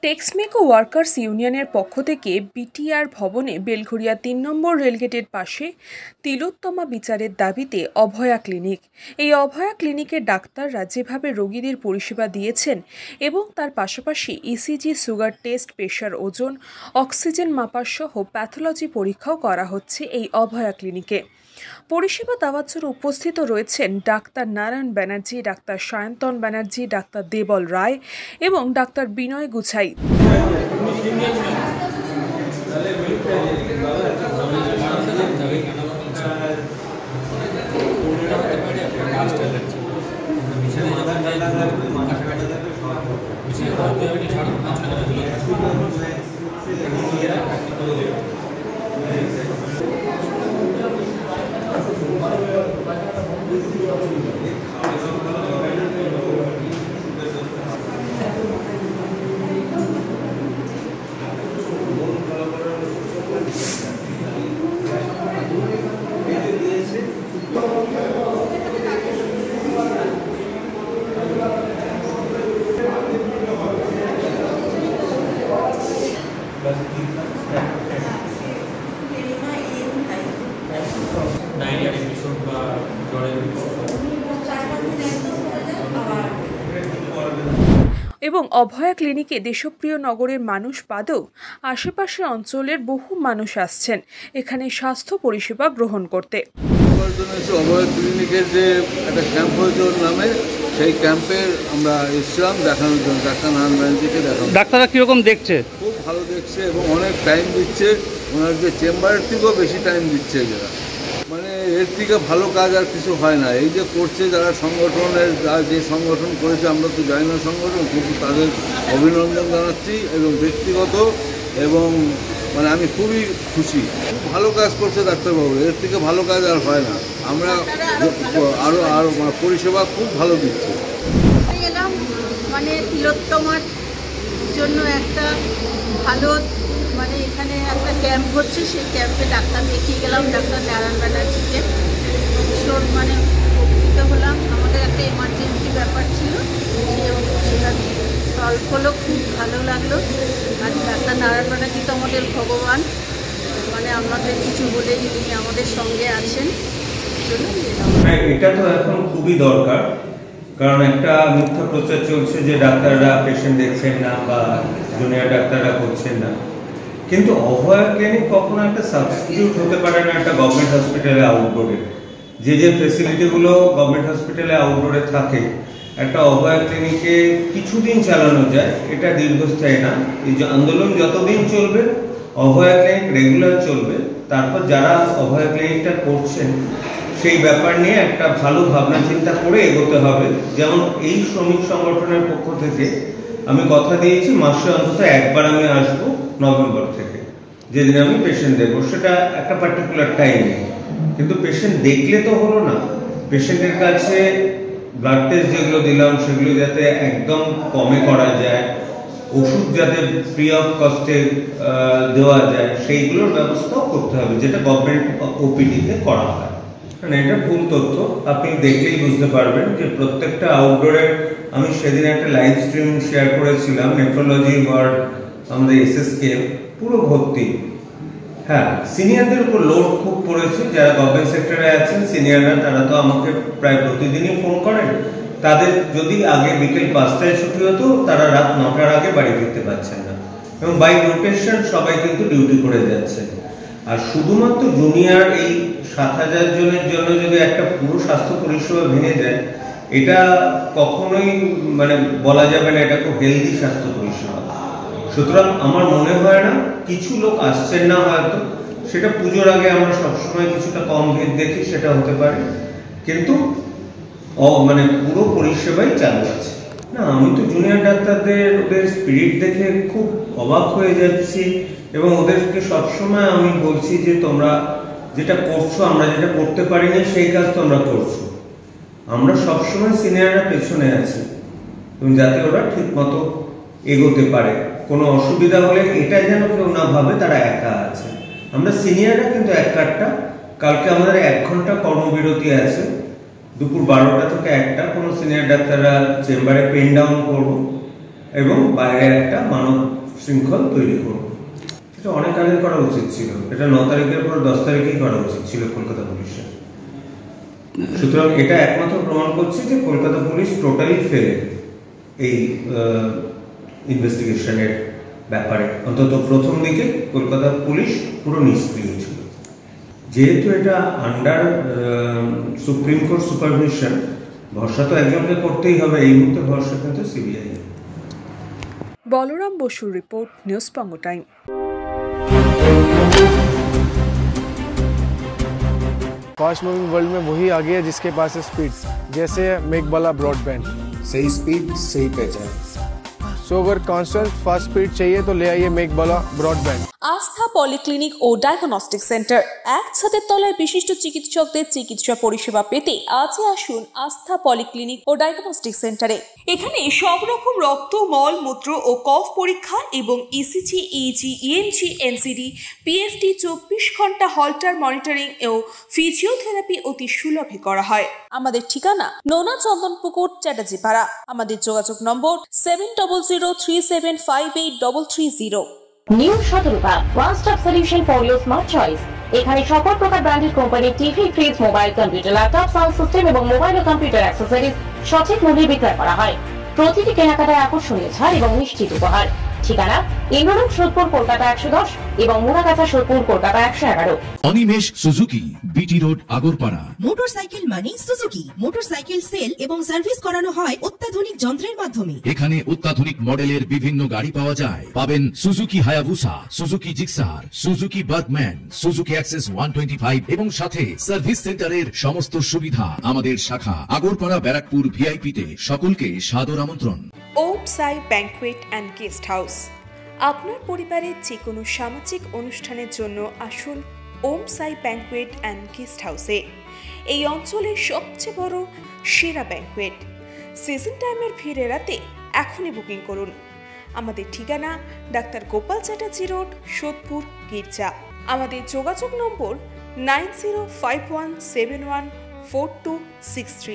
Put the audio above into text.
Texmaco workers ইউনিয়নের পক্ষ থেকে বিটিআর ভবনে বেলঘরিয়া ৩ নম্বর রেলগেটের পাশে তিলোত্তমা বিচারের দাবিতে অভয়া ক্লিনিক। এই অভয়া ক্লিনিকের ডাক্তাররা যেভাবে রোগীদের পরিষেবা দিয়েছেন এবং তার পাশাপাশি ইসিজি, সুগার টেস্ট, প্রেশার, ওজন, অক্সিজেন মাপার সহ প্যাথোলজি পরীক্ষাও করা হচ্ছে এই অভয়া ক্লিনিকে। পরিষেবা দেওয়ার জন্য উপস্থিত রয়েছেন doctor Narayan Banerjee, doctor Sayantan Banerjee, doctor Debal Roy এবং ডাক্তার বিনয় গুছাই। এবং অভয়া ক্লিনিকে দেশপ্রিয় নগরের মানুষ বাদেও আশেপাশের অঞ্চলের বহু মানুষ আসছেন এখানে স্বাস্থ্য পরিষেবা গ্রহণ করতে। অভয়া ক্লিনিকের যে একটা ক্যাম্প হয়েছে ওর নামে, সেই ক্যাম্পের আমরা এসেছিলাম দেখানোর জন্য। ডাক্তার নারায়ণ ব্যানার্জিকে দেখানো। ডাক্তাররা কীরকম দেখছে? খুব ভালো দেখছে এবং অনেক টাইম দিচ্ছে। ওনার যে চেম্বারের থেকেও বেশি টাইম দিচ্ছে যারা, মানে এর থেকে ভালো কাজ আর কিছু হয় না। এই যে করছে যারা সংগঠনের, যে সংগঠন করেছে, আমরা তো জানি না সংগঠন, কিন্তু তাদের অভিনন্দন জানাচ্ছি এবং ব্যক্তিগত এবং মানে আমি খুবই খুশি। ভালো কাজ করছে ডাক্তারবাবু, এর থেকে ভালো কাজ আর হয় না। আমরা আরও পরিষেবা খুব ভালো দিচ্ছি। মানে তিলোত্তমার জন্য একটা ভালো মানে এখানে একটা ক্যাম্প হচ্ছে, সেই ক্যাম্পে ডাক্তার দেখিয়ে গেলাম, ডাক্তার নারায়ণ ব্যানার্জিকে। ভীষণ মানে উপকৃত হলাম। আমাদের একটা এমার্জেন্সি ব্যাপার ছিল, সেটা সলভ হলো, খুব ভালো লাগলো। আর ডাক্তার নারায়ণ ব্যানার্জি তো আমাদের ভগবান, মানে আমাদের কিছু বলেই তিনি আমাদের সঙ্গে আছেন। এটা তো এখন খুবই দরকার, কারণ একটা মিথ্যা প্রচার চলছে যে ডাক্তাররা পেশেন্ট দেখছেন না বা জুনিয়র ডাক্তাররা করছেন না। কিন্তু অভয়া ক্লিনিক কখনো একটা সাবস্টিটিউট হতে পারে না একটা গভর্নমেন্ট হসপিটালে আউটডোরে। যে ফেসিলিটিগুলো গভর্নমেন্ট হসপিটালে আউটডোরে থাকে, একটা অভয়া ক্লিনিকে কিছুদিন চালানো যায়, এটা দীর্ঘস্থায়ী না। এই যে আন্দোলন যতদিন চলবে অভয়া ক্লিনিক রেগুলার চলবে। তারপর যারা অভয়া ক্লিনিকটা করছেন সেই ব্যাপার নিয়ে একটা ভালো ভাবনা চিন্তা করে এগোতে হবে। যেমন এই শ্রমিক সংগঠনের পক্ষ থেকে আমি কথা দিয়েছি মাসে অন্তত একবার আমি আসবো, নভেম্বর থেকে, যেদিন আমি পেশেন্ট দেখবো। সেটা একটা পার্টিকুলার টাইমে, কিন্তু পেশেন্ট দেখলে তো হলো না। পেশেন্টের কাছে ব্লাড টেস্ট যেগুলো দিলাম সেগুলো যাতে একদম কমে করা যায়, ওষুধ যাতে ফ্রি অফ কস্টে দেওয়া যায়, সেইগুলোর ব্যবস্থাও করতে হবে, যেটা গভর্নমেন্ট ওপিডিতে করা হয়। মানে এটা ভুল তথ্য, আপনি দেখলেই বুঝতে পারবেন যে প্রত্যেকটা আউটডোরের, আমি সেদিন একটা লাইভ স্ট্রিম শেয়ার করেছিলাম, নেফ্রোলজি ওয়ার্ড আমাদের এসএসকে পুরো ভর্তি। হ্যাঁ, সিনিয়রদের উপর লোড খুব পড়েছে। যারা গভর্নমেন্ট সেক্টরে আছেন সিনিয়ররা, তারা তো আমাকে প্রায় প্রতিদিনই ফোন করেন। তাদের যদি আগে বিকেল 5টায় ছুটি হতো, তারা রাত 9টার আগে বাড়ি ফিরতে পারছেন না, এবং বাই রোটেশন সবাই কিন্তু ডিউটি করে যাচ্ছে। আর শুধুমাত্র জুনিয়র এই 7,000 জনের জন্য যদি একটা পুরো স্বাস্থ্য পরিষেবা ভেঙে যায়, এটা কখনোই মানে বলা যাবে না এটা খুব হেলদি স্বাস্থ্য পরিষেবা। সুতরাং আমার মনে হয় না, কিছু লোক আসছেন না হয়তো, সেটা পুজোর আগে আমরা সবসময় কিছুটা কম ভিড় দেখি, সেটা হতে পারে, কিন্তু মানে পুরো পরিষেবাই চালু আছে। না, আমি তো জুনিয়র ডাক্তারদের ওদের স্পিরিট দেখে খুব অবাক হয়ে যাচ্ছি, এবং ওদেরকে সবসময় আমি বলছি যে তোমরা যেটা করছো, আমরা যেটা করতে পারি না সেই কাজ তোমরা করছো। আমরা সবসময় সিনিয়ররা পেছনে আছি, যাতে ওরা ঠিক মতো এগোতে পারে। কোনো অসুবিধা হলে এটা যেন কেউ না ভাবে তারা একা আছে। আমরা সিনিয়ররা কিন্তু এক কাটটা। কালকে আমাদের 1 ঘন্টা কর্মবিরতি আছে, দুপুর 12টা থেকে 1টা। কোনো সিনিয়র ডাক্তাররা চেম্বারে পেন ডাউন করবো, এবং বাইরে একটা মানব শৃঙ্খল তৈরি করব। এটা অনেক আগে করা উচিত ছিল, এটা 9 তারিখের পর 10 তারিখেই করা উচিত ছিল কলকাতা পুলিশের। সুতরাং এটা একমাত্র প্রমাণ করছে যে কলকাতা পুলিশ টোটালি ফেল এই ইনভেস্টিগেশনের ব্যাপারে। অন্তত প্রথম দিকে কলকাতা পুলিশ পুরো নিষ্ক্রিয় ছিল। যেহেতু এটা আন্ডার সুপ্রিম কোর্ট সুপারভিশন, ভরসা তো একজনকে করতেই হবে, এই মুহূর্তে ভরসা কিন্তু সিবিআই। বলরাম বসুর রিপোর্ট, নিউজ বঙ্গ টাইম। फास्ट मूविंग वर्ल्ड में वही आगे है जिसके पास है स्पीड, जैसे मेघबाला ब्रॉडबैंड। सही स्पीड सही पहचान। सो अगर कॉन्स्टेंट फास्ट स्पीड चाहिए तो ले आइए मेघबाला ब्रॉडबैंड। আস্থা পলিক্লিনিক ও ডায়াগনস্টিক সেন্টার, এক ছাদের তলায় বিশিষ্ট চিকিৎসকদের চিকিৎসা পরিষেবা পেতে আজই আসুন আস্থা পলিক্লিনিক ও ডায়াগনস্টিক সেন্টারে। এখানে সব রকম রক্ত, মল, মূত্র ও কফ পরীক্ষা এবং ECG, easy, EMG, NCD, PFT 24 ঘন্টা হল্টার মনিটরিং ও ফিজিওথেরাপি অতি সুলভে করা হয়। আমাদের ঠিকানা নোনা চন্দনপুকুর, চ্যাটার্জিপাড়া। আমাদের যোগাযোগ নম্বর 7003758330। New Shatarupa, one stop solution for your smart choice. এখানে সকল প্রকার ব্র্যান্ডেড কোম্পানির TV, fridge, mobile, computer, laptop, sound system এবং মোবাইল ও কম্পিউটার অ্যাক্সেসরিজ সঠিক মূল্যে বিক্রয় করা হয়। প্রতিটি কেনাকাটায় আকর্ষণীয় ছাড় এবং নিশ্চিত উপহার। ঠিকানা ইন্দ্রনগর, সোদপুর, কলকাতা 110 এবং Muragachha, Sodepur, Kolkata 111। Animesh Suzuki, BT road, Agarpara. Motorcycle মানে সুজুকি। মোটরসাইকেল সেল এবং সার্ভিস করানো হয় অত্যাধুনিক যন্ত্রের মাধ্যমে। এখানে অত্যাধুনিক মডেলের বিভিন্ন গাড়ি পাওয়া যায়। পাবেন Suzuki Hayabusa, Suzuki Gixxer, Suzuki Bergman, Suzuki access 125 এবং সাথে সার্ভিস সেন্টারের সমস্ত সুবিধা। আমাদের শাখা আগরপাড়া, ব্যারাকপুর ভিআইপি তে। সকলকে সাদর আমন্ত্রণ। ওম সাই ব্যাংকুয়েট অ্যান্ড গেস্ট হাউস। আপনার পরিবারের যে কোনো সামাজিক অনুষ্ঠানের জন্য আসুন ওম সাই ব্যাংকুয়েট অ্যান্ড গেস্ট হাউসে। এই অঞ্চলের সবচেয়ে বড় সেরা ব্যাংকুয়েট। সিজন টাইমের ভিড় এড়াতে এখনই বুকিং করুন। আমাদের ঠিকানা ডাক্তার গোপাল চ্যাটার্জি রোড, সোদপুর, গির্জা। আমাদের যোগাযোগ নম্বর 9051714263।